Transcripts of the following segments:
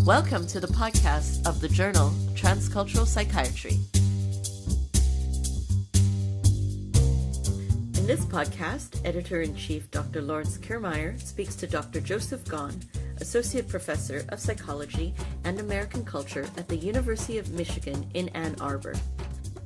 Welcome to the podcast of the journal Transcultural Psychiatry. In this podcast, Editor-in-Chief Dr. Lawrence Kiermaier speaks to Dr. Joseph Gahn, Associate Professor of Psychology and American Culture at the University of Michigan in Ann Arbor.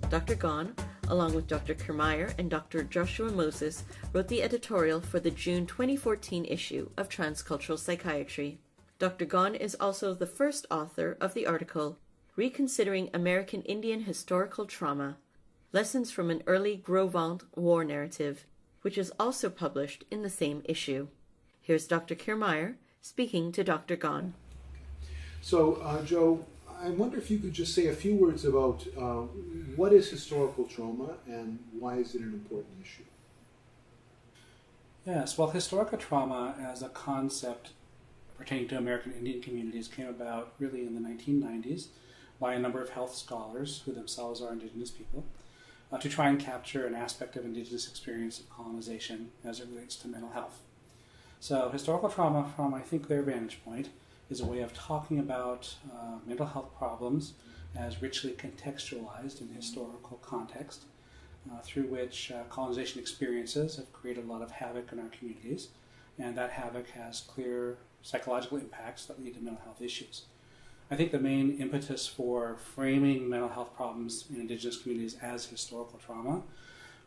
Dr. Gahn, along with Dr. Kiermaier and Dr. Joshua Moses, wrote the editorial for the June 2014 issue of Transcultural Psychiatry. Dr. Gahn is also the first author of the article, Reconsidering American Indian Historical Trauma, Lessons from an Early Gros Ventre War Narrative, which is also published in the same issue. Here's Dr. Kiermaier speaking to Dr. Gahn. So, Joe, I wonder if you could just say a few words about what is historical trauma and why is it an important issue? Yes, well, historical trauma as a concept pertaining to American Indian communities came about really in the 1990s by a number of health scholars who themselves are Indigenous people to try and capture an aspect of Indigenous experience of colonization as it relates to mental health. So historical trauma, from I think their vantage point, is a way of talking about mental health problems as richly contextualized in historical context, through which colonization experiences have created a lot of havoc in our communities, and that havoc has clear psychological impacts that lead to mental health issues. I think the main impetus for framing mental health problems in Indigenous communities as historical trauma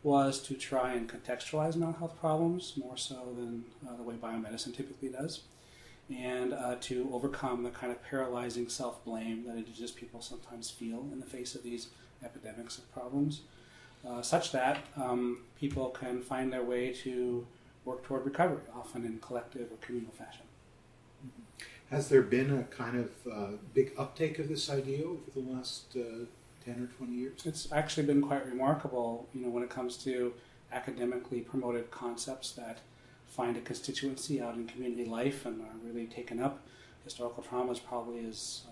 was to try and contextualize mental health problems more so than the way biomedicine typically does, and to overcome the kind of paralyzing self-blame that Indigenous people sometimes feel in the face of these epidemics of problems, such that people can find their way to work toward recovery, often in collective or communal fashion. Has there been a kind of big uptake of this idea over the last 10 or 20 years? It's actually been quite remarkable, when it comes to academically promoted concepts that find a constituency out in community life and are really taken up. Historical trauma is probably as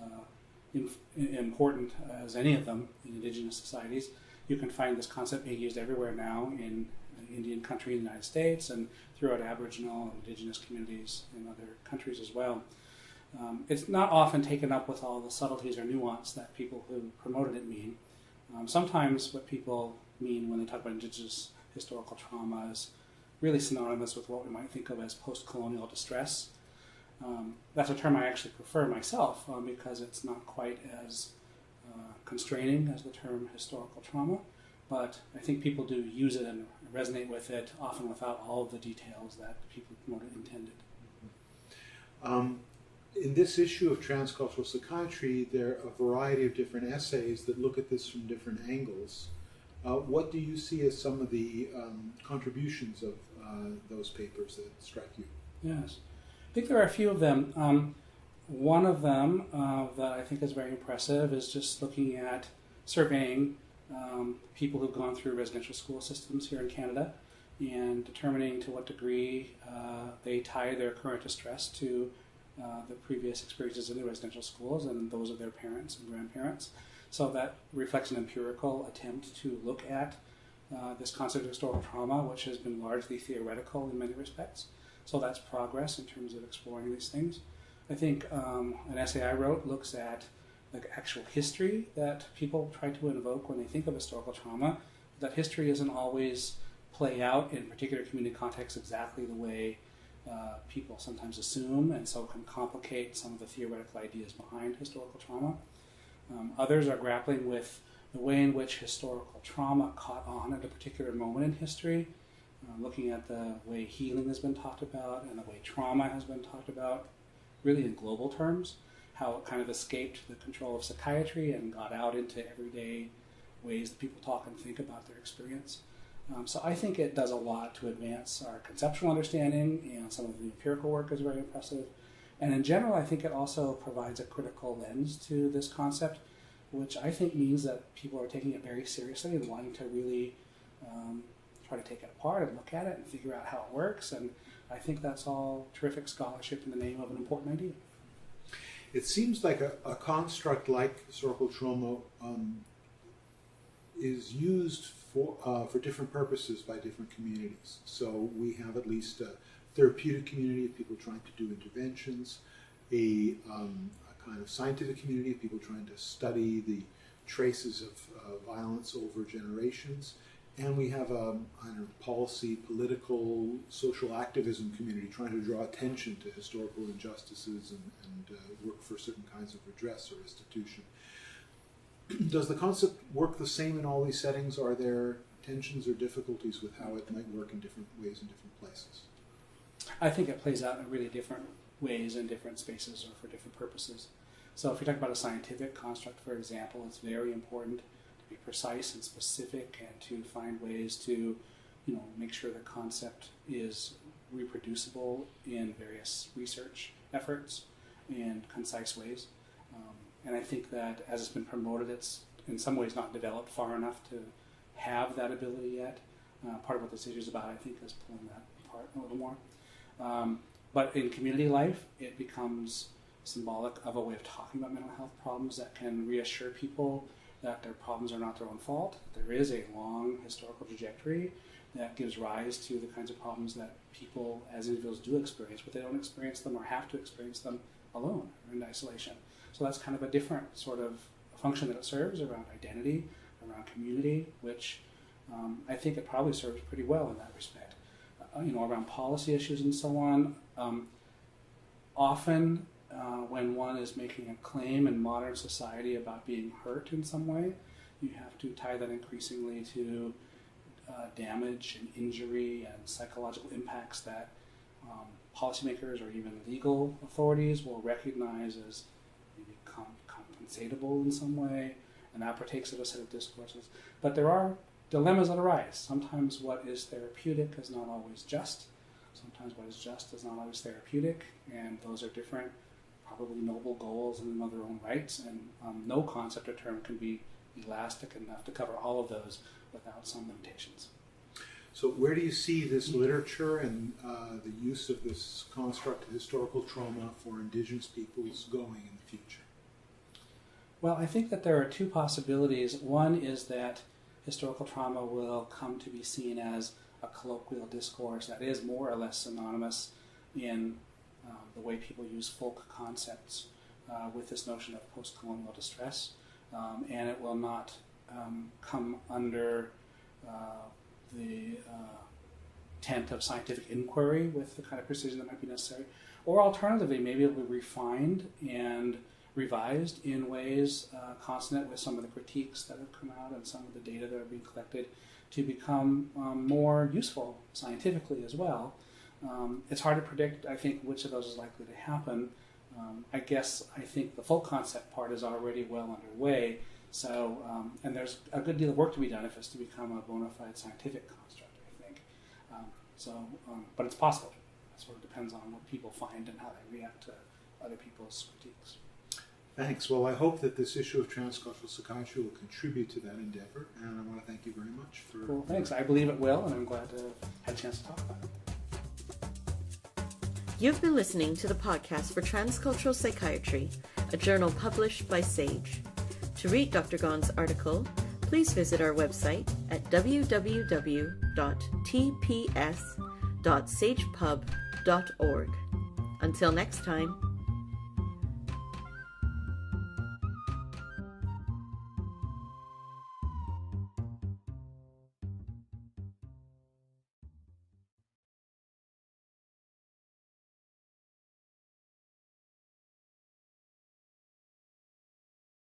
important as any of them in Indigenous societies. You can find this concept being used everywhere now in Indian country in the United States and throughout Aboriginal and Indigenous communities in other countries as well. It's not often taken up with all the subtleties or nuance that people who promoted it mean. Sometimes what people mean when they talk about Indigenous historical trauma is really synonymous with what we might think of as post-colonial distress. That's a term I actually prefer myself because it's not quite as constraining as the term historical trauma, but I think people do use it and resonate with it, often without all of the details that people who promote it intended. In this issue of Transcultural Psychiatry, there are a variety of different essays that look at this from different angles. What do you see as some of the contributions of those papers that strike you? Yes, I think there are a few of them. One of them that I think is very impressive is just looking at surveying people who've gone through residential school systems here in Canada and determining to what degree they tie their current distress to the previous experiences in the residential schools and those of their parents and grandparents. So that reflects an empirical attempt to look at this concept of historical trauma, which has been largely theoretical in many respects. So that's progress in terms of exploring these things. I think an essay I wrote looks at the actual history that people try to invoke when they think of historical trauma. That history doesn't always play out in particular community contexts exactly the way people sometimes assume, and so can complicate some of the theoretical ideas behind historical trauma. Others are grappling with the way in which historical trauma caught on at a particular moment in history, looking at the way healing has been talked about and the way trauma has been talked about, really in global terms, how it kind of escaped the control of psychiatry and got out into everyday ways that people talk and think about their experience. So I think it does a lot to advance our conceptual understanding, and some of the empirical work is very impressive. And in general, I think it also provides a critical lens to this concept, which I think means that people are taking it very seriously and wanting to really try to take it apart and look at it and figure out how it works. And I think that's all terrific scholarship in the name of an important idea. It seems like a construct like historical trauma is used for different purposes by different communities. So we have at least a therapeutic community of people trying to do interventions, a kind of scientific community of people trying to study the traces of violence over generations. And we have a policy, political, social activism community trying to draw attention to historical injustices and work for certain kinds of redress or restitution. Does the concept work the same in all these settings? Are there tensions or difficulties with how it might work in different ways in different places? I think it plays out in really different ways in different spaces or for different purposes. So if you talk about a scientific construct, for example, it's very important to be precise and specific and to find ways to, make sure the concept is reproducible in various research efforts in concise ways. And I think that as it's been promoted, it's in some ways not developed far enough to have that ability yet. Part of what this issue is about, I think, is pulling that apart a little more. But in community life, it becomes symbolic of a way of talking about mental health problems that can reassure people that their problems are not their own fault. There is a long historical trajectory that gives rise to the kinds of problems that people as individuals do experience, but they don't experience them or have to experience them alone or in isolation. So that's kind of a different sort of function that it serves around identity, around community, which I think it probably serves pretty well in that respect. Around policy issues and so on. Often when one is making a claim in modern society about being hurt in some way, you have to tie that increasingly to damage and injury and psychological impacts that policymakers or even legal authorities will recognize as maybe compensatable in some way, and that partakes of a set of discourses. But there are dilemmas that arise. Sometimes what is therapeutic is not always just. Sometimes what is just is not always therapeutic, and those are different, probably noble goals in their own rights, and no concept or term can be elastic enough to cover all of those without some limitations. So where do you see this literature and the use of this construct of historical trauma for Indigenous peoples going in the future? Well, I think that there are two possibilities. One is that historical trauma will come to be seen as a colloquial discourse that is more or less synonymous in the way people use folk concepts with this notion of post-colonial distress, and it will not come under the tent of scientific inquiry with the kind of precision that might be necessary. Or alternatively, maybe it will be refined and revised in ways consonant with some of the critiques that have come out and some of the data that are being collected to become more useful scientifically as well. It's hard to predict, I think, which of those is likely to happen. I think the full concept part is already well underway. So, and there's a good deal of work to be done if it's to become a bona fide scientific construct, I think. But it's possible. It sort of depends on what people find and how they react to other people's critiques. Thanks. Well, I hope that this issue of transcultural psychiatry will contribute to that endeavor, and I want to thank you very much for... Cool, thanks. I believe it will, and I'm glad to have had a chance to talk about it. You've been listening to the podcast for Transcultural Psychiatry, a journal published by SAGE. To read Dr. Gaughan's article, please visit our website at www.tps.sagepub.org. Until next time.